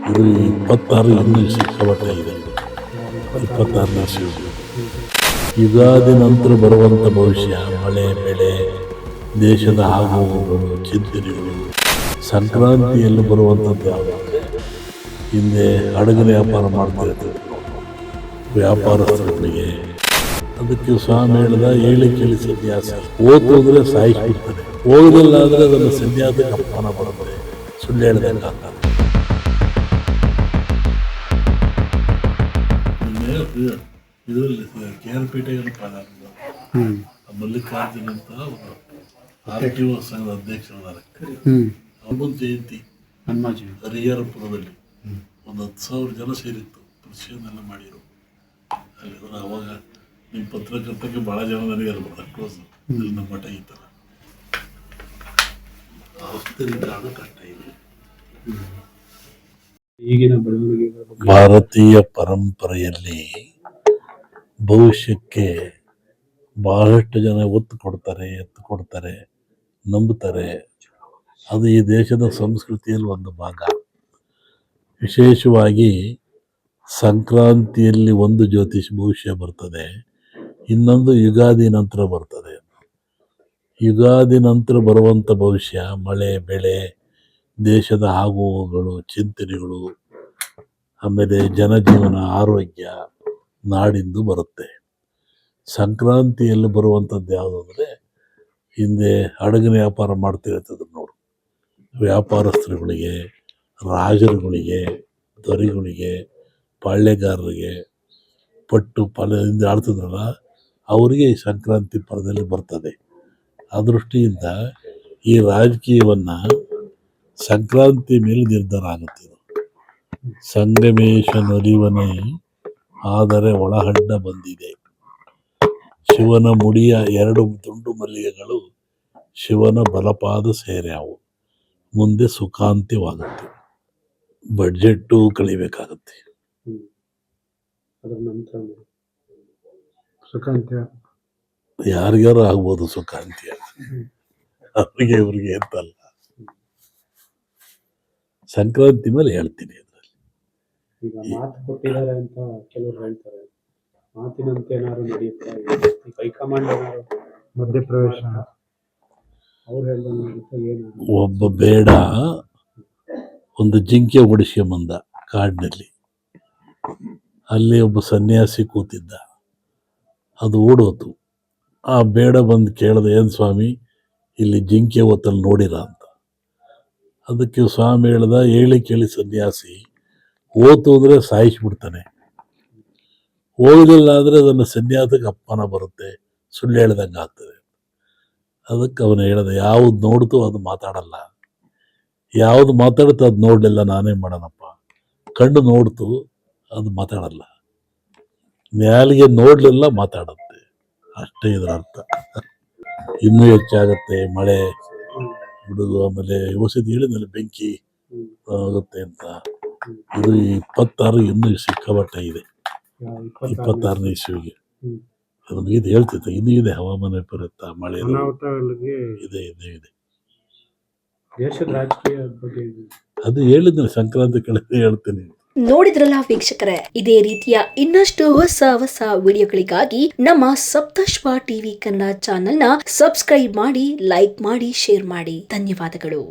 ಇದು 26 ಇನ್ನೂ ಸಿಕ್ಕಾಪಟ್ಟೆ ಇದೆ. 26ನೇ ಇಸ್ವಿ ಯುಗಾದಿ ನಂತರ ಬರುವಂಥ ಭವಿಷ್ಯ, ಮಳೆ ಬೆಳೆ, ದೇಶದ ಆಗುಹೋಗುಗಳು, ಚಿಂತನೆಗಳು. ಸಂಕ್ರಾಂತಿಯಲ್ಲಿ ಬರುವಂಥದ್ದು ಯಾವುದಂದರೆ, ಹಿಂದೆ ಹಡಗಿನ ವ್ಯಾಪಾರ ಮಾಡ್ತಿರ್ತೀವಿ ವ್ಯಾಪಾರಸ್ಥರುಗಳಿಗೆ, ಅದಕ್ಕೆ ಸ್ವಾಮಿ ಹೇಳಿದ ಹೇಳಿ ಕೇಳಿ ಸನ್ಯಾಸ. ಓತು ಅಂದರೆ ಸಾಯಿಸ್ಬಿಡ್ತಾನೆ, ಹೋಗಲಿಲ್ಲ ಅಂದರೆ ಅದನ್ನು ಸನ್ಯಾಸಕ್ಕೆ ಅಪಮಾನ ಬರುತ್ತೆ, ಸುಳ್ಳು ಹೇಳ್ದಂಗೆ ಆಗ್ತದೆ. ಇದರಲ್ಲಿ KR ಮಲ್ಲಿಕಾರ್ಜುನ್ ಅಂತ RTO ಸಂಘದ ಅಧ್ಯಕ್ಷರಿದ್ದಾರೆ. ಹನುಮಂತ ಜಯಂತಿ ಹರಿಹರಪುರದಲ್ಲಿ ಒಂದು 10,000 ಜನ ಸೇರಿತ್ತು, ಪರಿಶೀಲನೆ ಮಾಡಿರು. ಅಲ್ಲಿ ಅವಾಗ ನಿಮ್ಮ ಪತ್ರಕರ್ತಕ್ಕೆ ಭಾಳ ಜನ ನನಗೆ ಅಲ್ಬಾರ್ದು ಕ್ಲೋಸ್, ನಮ್ಮ ಮಠ ಈ ಥರ ಔಷಧಿ ಕಷ್ಟ ಇದೆ. ಈಗಿನ ಬೆಳವಣಿಗೆ ಭಾರತೀಯ ಪರಂಪರೆಯಲ್ಲಿ ಭವಿಷ್ಯಕ್ಕೆ ಬಹಳಷ್ಟು ಜನ ಒತ್ತು ಕೊಡ್ತಾರೆ, ನಂಬುತ್ತಾರೆ. ಅದು ಈ ದೇಶದ ಸಂಸ್ಕೃತಿಯಲ್ಲಿ ಒಂದು ಭಾಗ. ವಿಶೇಷವಾಗಿ ಸಂಕ್ರಾಂತಿಯಲ್ಲಿ ಒಂದು ಜ್ಯೋತಿಷ್ ಭವಿಷ್ಯ ಬರ್ತದೆ, ಇನ್ನೊಂದು ಯುಗಾದಿ ನಂತರ ಬರ್ತದೆ. ಯುಗಾದಿ ನಂತರ ಬರುವಂಥ ಭವಿಷ್ಯ, ಮಳೆ ಬೆಳೆ, ದೇಶದ ಆಗುಹೋಗುಗಳು, ಚಿಂತನೆಗಳು, ಆಮೇಲೆ ಜನಜೀವನ, ಆರೋಗ್ಯ, ನಾಡಿಂದು ಬರುತ್ತೆ. ಸಂಕ್ರಾಂತಿಯಲ್ಲಿ ಬರುವಂಥದ್ದು ಯಾವುದಂದರೆ, ಹಿಂದೆ ಹಡಗಿನ ವ್ಯಾಪಾರ ಮಾಡ್ತಿರ್ತದ್ರು ನೋಡು, ವ್ಯಾಪಾರಸ್ಥರುಗಳಿಗೆ, ರಾಜರುಗಳಿಗೆ, ದೊರೆಗಳಿಗೆ, ಪಾಳ್ಯಗಾರರಿಗೆ, ಪಟ್ಟು ಹಿಂದೆ ಆಡ್ತಿದ್ರಲ್ಲ, ಅವರಿಗೆ ಈ ಸಂಕ್ರಾಂತಿ ಪರದಲ್ಲಿ ಬರ್ತದೆ. ಆ ದೃಷ್ಟಿಯಿಂದ ಈ ರಾಜಕೀಯವನ್ನು ಸಂಕ್ರಾಂತಿ ಮೇಲೆ ನಿರ್ಧಾರ ಆಗುತ್ತೆ. ಸಂಗಮೇಶ ನಲಿವನೆ ಆದರೆ ಒಳಹಡ್ಡ ಬಂದಿದೆ, ಶಿವನ ಮುಡಿಯ 2 ತುಂಡು ಮಲ್ಲಿಗೆಗಳು ಶಿವನ ಬಲಪಾದ ಸೇರ್ಯಾವು, ಮುಂದೆ ಸುಖಾಂತ್ಯವಾಗುತ್ತೆ. ಬಡ್ಜೆಟ್ಟು ಕಳಿಬೇಕಾಗತ್ತೆ. ಅದರ ನಂತರ ಸುಖಾಂತ್ಯ ಯಾರಿಗಾರು ಆಗ್ಬೋದು ಸುಖಾಂತ್ಯ, ಅವ್ರಿಗೆ ಇವ್ರಿಗೆ ಅಂತಲ್ಲ. ಸಂಕ್ರಾಂತಿ ಮೇಲೆ ಹೇಳ್ತೀನಿ. ಅದರಲ್ಲಿ ಈಗ ಮಾತು ಕೊಟ್ಟಿದ್ದಾರೆ ಅಂತ ಕೆಲವರು ಹೇಳ್ತಾರೆ, ಮಾತಿನಂತೆ ಏನಾದ್ರು ನಡೆಯುತ್ತೆ, ಹೈಕಮಾಂಡ್ ಏನಾದ್ರು ಮಧ್ಯಪ್ರವೇಶ ಅವ್ರು ಹೇಳ್ದಂಗೆ ಏನು? ಒಬ್ಬ ಬೇಡ ಒಂದು ಜಿಂಕೆ ಓಡಿಸ್ಕೊಂಬಂದ ಕಾಡಿನಲ್ಲಿ, ಅಲ್ಲಿ ಒಬ್ಬ ಸನ್ಯಾಸಿ ಕೂತಿದ್ದ, ಅದು ಓಡೋತು. ಆ ಬೇಡ ಬಂದು ಕೇಳ್ದೆ, ಏನು ಸ್ವಾಮಿ ಇಲ್ಲಿ ಜಿಂಕೆ ಹೊತ್ತಲ್ಲಿ ನೋಡಿರ ಅಂತ. ಅದಕ್ಕೆ ಸ್ವಾಮಿ ಹೇಳ್ದ, ಹೇಳಿ ಕೇಳಿ ಸನ್ಯಾಸಿ, ಓತು ಅಂದರೆ ಸಾಯಿಸ್ಬಿಡ್ತಾನೆ, ಹೋಗಲಿಲ್ಲ ಆದರೆ ಅದನ್ನು ಸನ್ಯಾಸಕ್ಕೆ ಅಪಮಾನ ಬರುತ್ತೆ, ಸುಳ್ಳು ಹೇಳ್ದಂಗೆ ಆಗ್ತದೆ. ಅದಕ್ಕೆ ಅವನು ಹೇಳ್ದ, ಯಾವುದು ನೋಡ್ತು ಅದು ಮಾತಾಡಲ್ಲ, ಯಾವುದು ಮಾತಾಡುತ್ತೋ ಅದು ನೋಡಲಿಲ್ಲ ನಾನೇ ಮಾಡೋಣಪ್ಪ. ಕಣ್ಣು ನೋಡ್ತು ಅದು ಮಾತಾಡಲ್ಲ, ನ್ಯಾಲಿಗೆ ನೋಡಲಿಲ್ಲ ಮಾತಾಡುತ್ತೆ, ಅಷ್ಟೇ ಇದರ ಅರ್ಥ. ಇನ್ನೂ ಹೆಚ್ಚಾಗತ್ತೆ ಮಳೆ ಬಿಡುಗು, ಆಮೇಲೆ ಔಷಧಿ ಹೇಳಿದ್ಮೇಲೆ ಬೆಂಕಿ ಆಗುತ್ತೆ ಅಂತ. ಇದು 26 ಇನ್ನೂ ಸಿಕ್ಕಾಪಟ್ಟೆ ಇದೆ. 26ನೇ ಇಸ್ವಿಗೆ ಅದನ್ನು ಇದು ಹೇಳ್ತಿತ್ತು. ಇನ್ನೂ ಇದೆ ಹವಾಮಾನ ವಿಪರೀತ, ಮಳೆ ಇದೆ. ದೇಶದ ರಾಜಕೀಯ ಬಗ್ಗೆ ಅದು ಹೇಳಿದ್ರೆ ಸಂಕ್ರಾಂತಿ ಕಳೆದ ಹೇಳ್ತೀನಿ. ನೋಡಿದ್ರಲ್ಲ ವೀಕ್ಷಕರೇ, ಇದೇ ರೀತಿಯ ಇನ್ನಷ್ಟು ಹೊಸ ವಿಡಿಯೋಗಳಿಗಾಗಿ ನಮ್ಮ ಸಪ್ತಶ್ವ ಟಿವಿ ಕನ್ನಡ ಚಾನೆಲ್ನ ಸಬ್ಸ್ಕ್ರೈಬ್ ಮಾಡಿ, ಲೈಕ್ ಮಾಡಿ, ಶೇರ್ ಮಾಡಿ. ಧನ್ಯವಾದಗಳು.